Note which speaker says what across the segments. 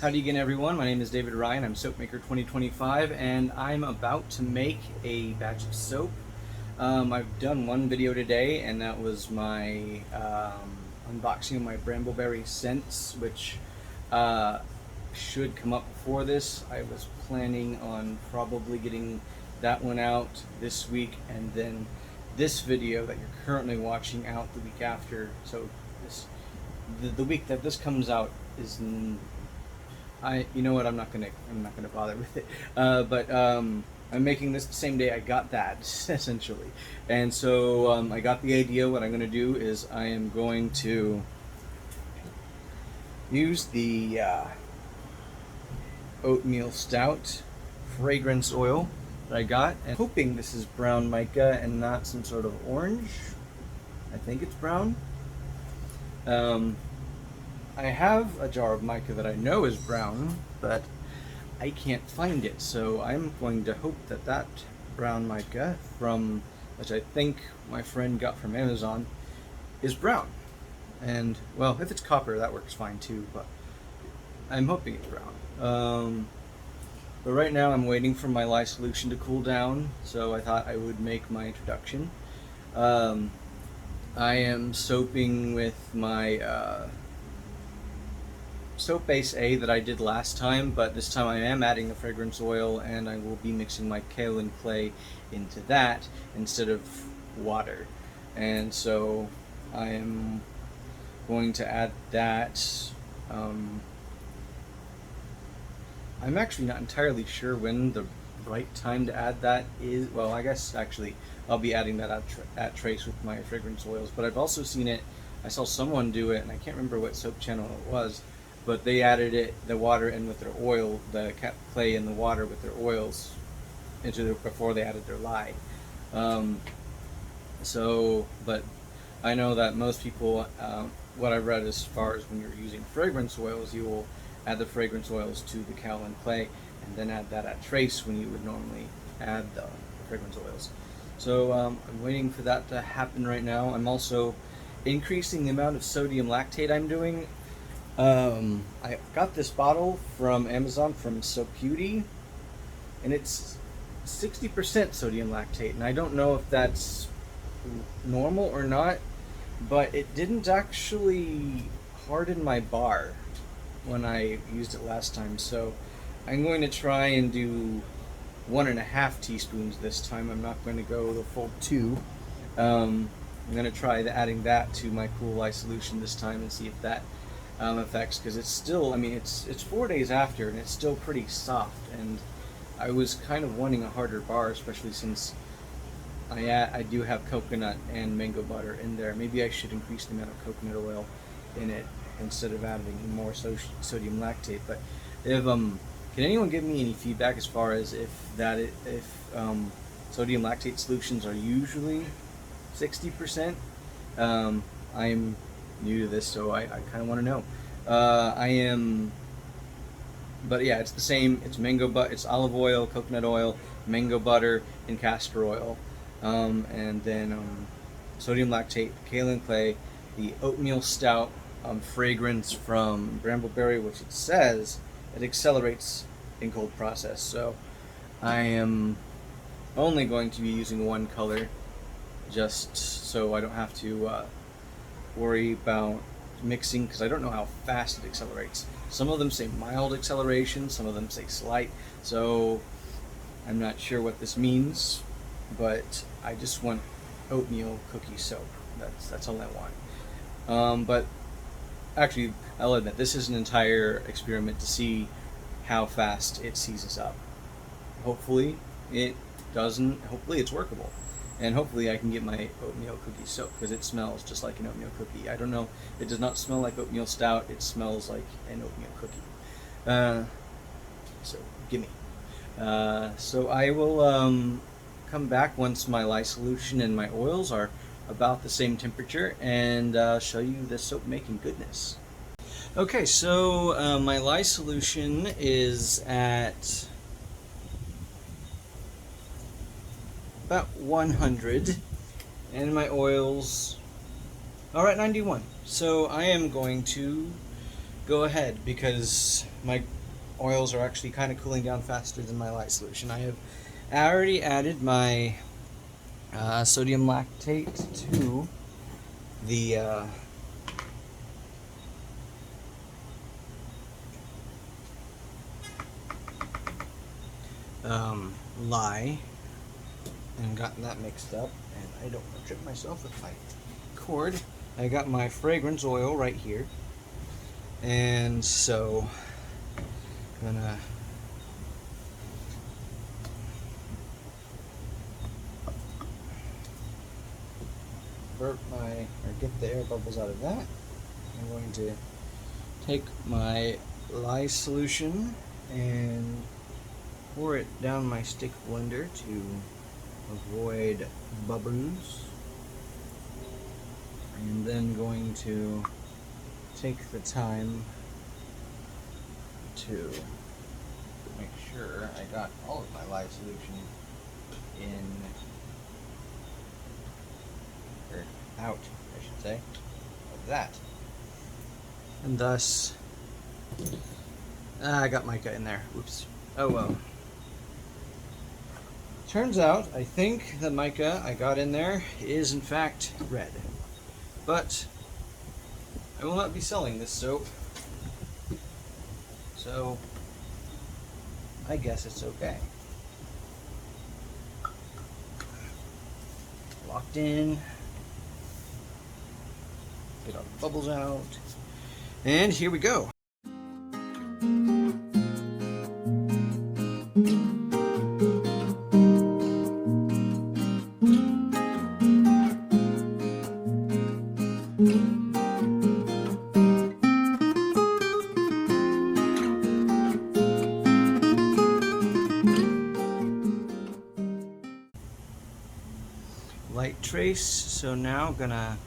Speaker 1: Howdy again, everyone. My name is David Ryan. I'm Soapmaker 2025, and I'm about to make a batch of soap. I've done one video today, and that was my unboxing of my Brambleberry scents, which should come up before this. I was planning on probably getting that one out this week, and then this video that you're currently watching out the week after. So the week that this comes out is. You know what? I'm not gonna bother with it. I'm making this the same day I got that, essentially. And so I got the idea. What I'm gonna do is I am going to use the Oatmeal Stout fragrance oil that I got, and hoping this is brown mica and not some sort of orange. I think it's brown. I have a jar of mica that I know is brown, but I can't find it, so I'm going to hope that that brown mica, which I think my friend got from Amazon, is brown. And, well, if it's copper, that works fine too, but I'm hoping it's brown. But right now I'm waiting for my lye solution to cool down, so I thought I would make my introduction. I am soaping with my soap base A that I did last time, but this time I am adding the fragrance oil, and I will be mixing my Kaolin Clay into that instead of water. And so I am going to add that. I'm actually not entirely sure when the right time to add that is. Well, I guess actually I'll be adding that at trace with my fragrance oils, but I've also seen it, I saw someone do it, and I can't remember what soap channel it was, but they added the water in with their oil, the clay in the water with their oils before they added their lye. But I know that most people, what I've read as far as when you're using fragrance oils, you will add the fragrance oils to the Kaolin Clay and then add that at trace when you would normally add the fragrance oils. So I'm waiting for that to happen right now. I'm also increasing the amount of sodium lactate I'm doing. I got this bottle from Amazon from Soap Beauty, and it's 60% sodium lactate, and I don't know if that's normal or not, but it didn't actually harden my bar when I used it last time, so I'm going to try and do 1.5 teaspoons this time. I'm not going to go the full 2. I'm going to try adding that to my cool lye solution this time and see if that effects, because it's still, I mean, it's 4 days after, and it's still pretty soft, and I was kind of wanting a harder bar, especially since I do have coconut and mango butter in there. Maybe I should increase the amount of coconut oil in it instead of adding more sodium lactate. But if can anyone give me any feedback as far as if sodium lactate solutions are usually 60%? I'm new to this, so I kind of want to know. But yeah, it's the same. It's it's olive oil, coconut oil, mango butter, and castor oil, and then sodium lactate, Kaolin Clay, the Oatmeal Stout fragrance from Brambleberry, which it says it accelerates in cold process. So I am only going to be using one color, just so I don't have to worry about mixing, because I don't know how fast it accelerates. Some of them say mild acceleration, some of them say slight, so I'm not sure what this means, but I just want oatmeal cookie soap. That's all I want. But actually, I'll admit, this is an entire experiment to see how fast it seizes up. Hopefully it doesn't, hopefully it's workable. And hopefully I can get my oatmeal cookie soap, because it smells just like an oatmeal cookie. I don't know, it does not smell like oatmeal stout, it smells like an oatmeal cookie. So, gimme. So I will come back once my lye solution and my oils are about the same temperature, and show you the soap making goodness. Okay, so my lye solution is at about 100, and my oils are at 91. So I am going to go ahead, because my oils are actually kind of cooling down faster than my lye solution. I have already added my sodium lactate to the lye and gotten that mixed up, and I don't want to trip myself with my cord. I got my fragrance oil right here, and so I'm gonna get the air bubbles out of that. I'm going to take my lye solution and pour it down my stick blender to avoid bubbles, and then going to take the time to make sure I got all of my lye solution in, or out, I should say, like that. And thus, I got mica in there. Oops. Oh well. Turns out, I think the mica I got in there is in fact red. But I will not be selling this soap, so I guess it's okay. Locked in. Get all the bubbles out. And here we go. Light trace, so now I'm gonna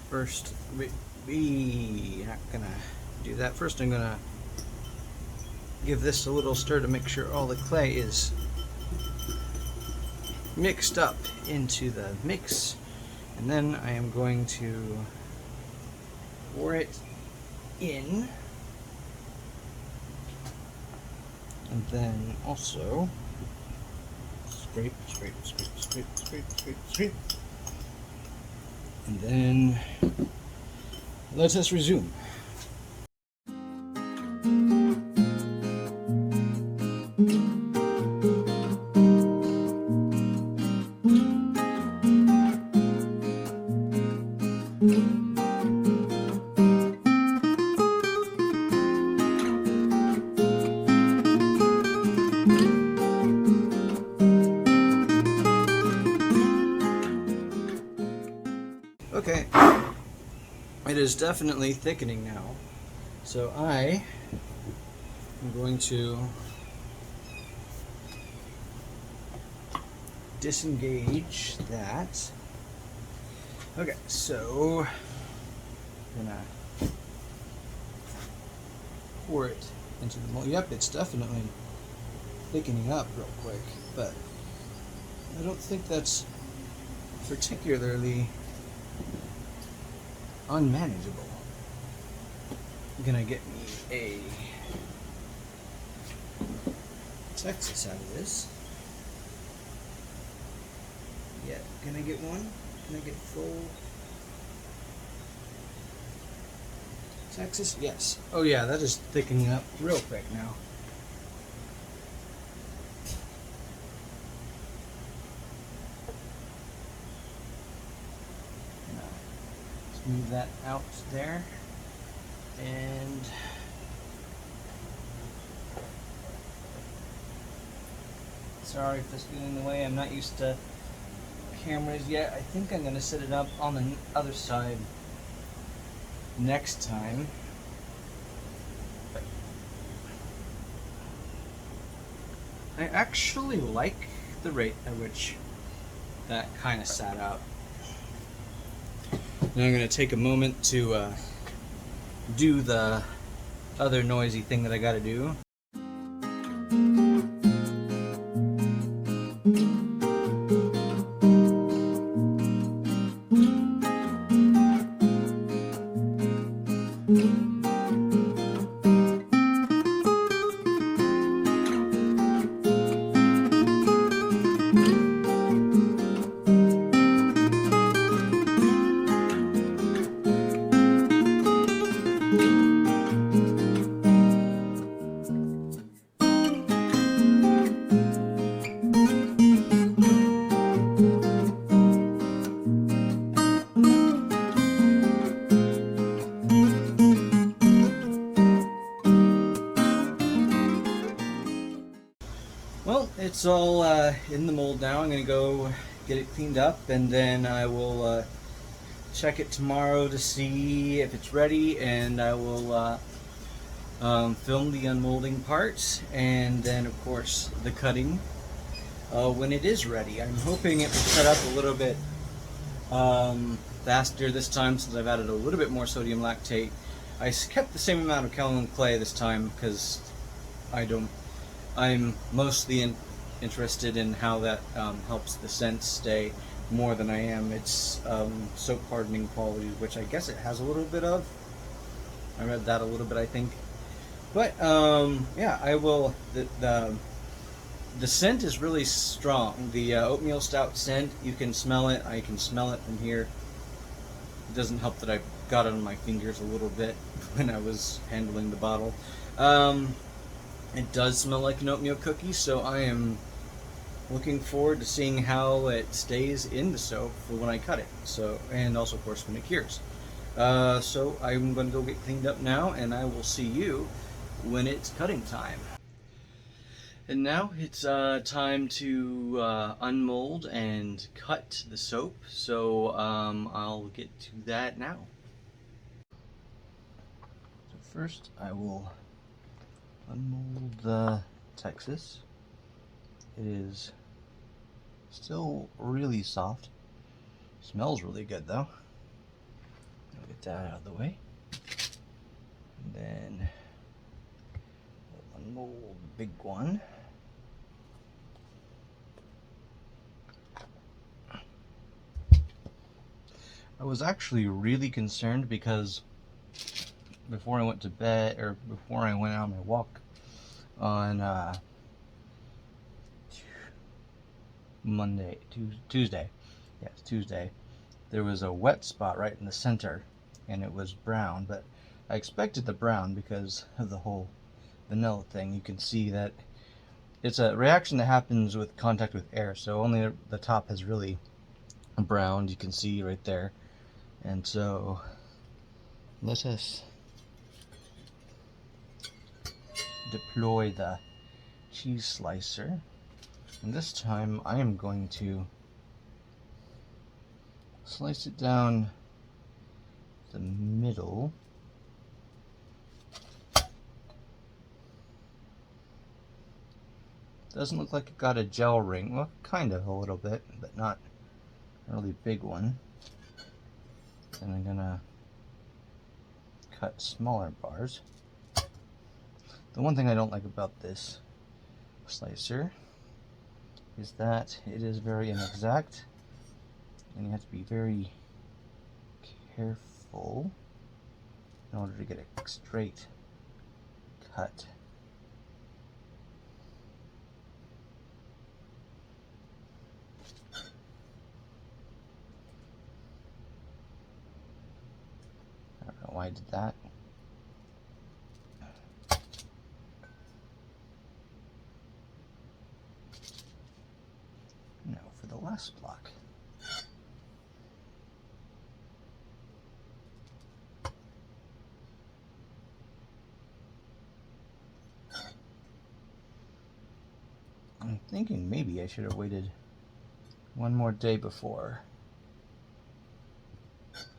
Speaker 1: first, not gonna do that. First I'm gonna give this a little stir to make sure all the clay is mixed up into the mix, and then I am going to pour it in, and then also scrape, scrape, scrape, scrape, scrape, scrape, scrape. And then let us resume. Okay, it is definitely thickening now, so I am going to disengage that. Okay, so I'm gonna pour it into the mold. Yep, it's definitely thickening up real quick, but I don't think that's particularly unmanageable. I'm gonna get me a Texas out of this. Yeah, can I get one? Can I get full Texas? Yes. Oh yeah, that is thickening up real quick now. Move that out there, and sorry if this is getting in the way. I'm not used to cameras yet. I think I'm going to set it up on the other side next time. I actually like the rate at which that kind of sat out. Now I'm going to take a moment to do the other noisy thing that I got to do. it's all in the mold now. I'm gonna go get it cleaned up, and then I will check it tomorrow to see if it's ready, and I will film the unmolding parts, and then of course the cutting when it is ready. I'm hoping it will cut up a little bit faster this time, since I've added a little bit more sodium lactate. I kept the same amount of Kaolin Clay this time because I'm mostly interested in how that helps the scent stay more than I am its soap hardening qualities, which I guess it has a little bit of. I read that a little bit, I think. But yeah, I will. The scent is really strong. The oatmeal stout scent, you can smell it. I can smell it from here. It doesn't help that I got it on my fingers a little bit when I was handling the bottle. It does smell like an oatmeal cookie, so I am looking forward to seeing how it stays in the soap for when I cut it. So, and also of course when it cures. So I'm going to go get cleaned up now, and I will see you when it's cutting time. And now it's time to unmold and cut the soap. So I'll get to that now. So first I will unmold the Texas. It is still really soft. Smells really good though. I'll get that out of the way. And then we'll unmold the big one. I was actually really concerned because before I went to bed, or before I went on my walk on Tuesday, yes, Tuesday, there was a wet spot right in the center, and it was brown, but I expected the brown because of the whole vanilla thing. You can see that it's a reaction that happens with contact with air, so only the top has really browned, you can see right there. And so let us deploy the cheese slicer, and this time I am going to slice it down the middle. Doesn't look like it got a gel ring. Well, kind of a little bit, but not a really big one. And I'm gonna cut smaller bars. The one thing I don't like about this slicer is that it is very inexact, and you have to be very careful in order to get a straight cut. I don't know why I did that. Now for the last block. I'm thinking maybe I should have waited one more day before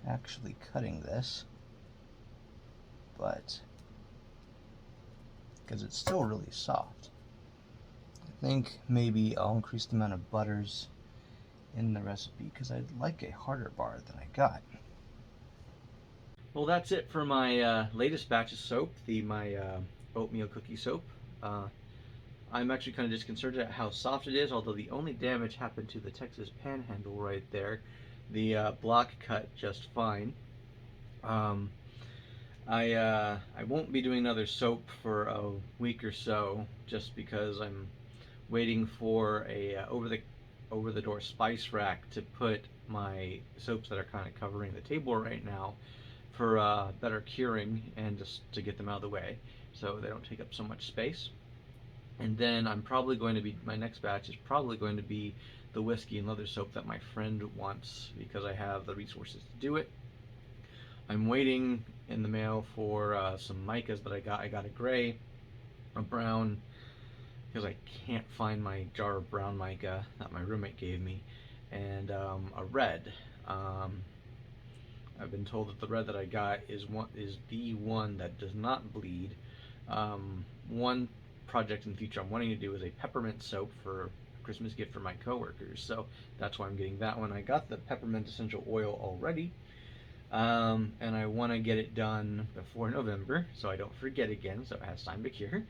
Speaker 1: actually cutting this, but because it's still really soft, I think maybe I'll increase the amount of butters in the recipe because I'd like a harder bar than I got. Well, that's it for my latest batch of soap, my oatmeal cookie soap. I'm actually kind of disconcerted at how soft it is, although the only damage happened to the Texas panhandle right there. The block cut just fine. I won't be doing another soap for a week or so, just because I'm waiting for a over the door spice rack to put my soaps that are kind of covering the table right now for better curing, and just to get them out of the way so they don't take up so much space. And then I'm probably going to be, my next batch is probably going to be the whiskey and leather soap that my friend wants, because I have the resources to do it. I'm waiting in the mail for some micas that I got. I got a gray, a brown, because I can't find my jar of brown mica that my roommate gave me, and a red. I've been told that the red that I got is the one that does not bleed. One project in the future I'm wanting to do is a peppermint soap for a Christmas gift for my coworkers, so that's why I'm getting that one. I got the peppermint essential oil already, and I want to get it done before November so I don't forget again, so it has time to cure.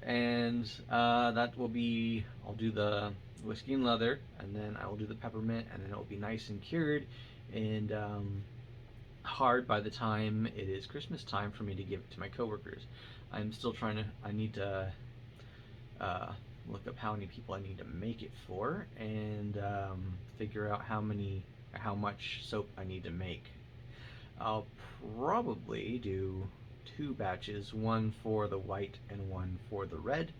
Speaker 1: And that will be, I'll do the whiskey and leather, and then I will do the peppermint, and then it will be nice and cured and hard by the time it is Christmas time for me to give it to my coworkers. I'm still trying to, I need to look up how many people I need to make it for, and figure out how much soap I need to make. I'll probably do 2 batches, one for the white and one for the red,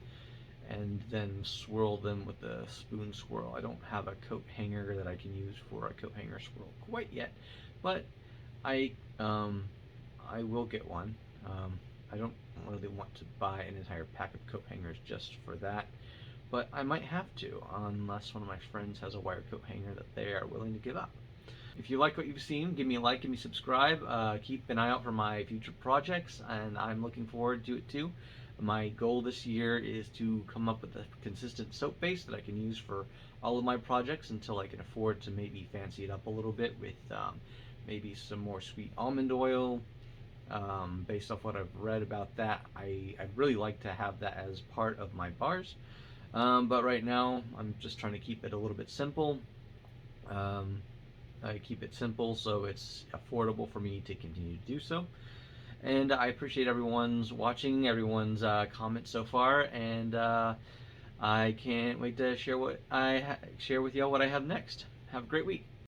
Speaker 1: and then swirl them with a spoon swirl. I don't have a coat hanger that I can use for a coat hanger swirl quite yet, but I will get one. I don't really want to buy an entire pack of coat hangers just for that, but I might have to, unless one of my friends has a wire coat hanger that they are willing to give up. If you like what you've seen, give me a like, give me a subscribe, keep an eye out for my future projects, and I'm looking forward to it too. My goal this year is to come up with a consistent soap base that I can use for all of my projects until I can afford to maybe fancy it up a little bit with maybe some more sweet almond oil. Based off what I've read about that, I'd really like to have that as part of my bars. But right now, I'm just trying to keep it a little bit simple. I keep it simple so it's affordable for me to continue to do so. And I appreciate everyone's watching, everyone's comments so far, and I can't wait to share with y'all what I have next. Have a great week.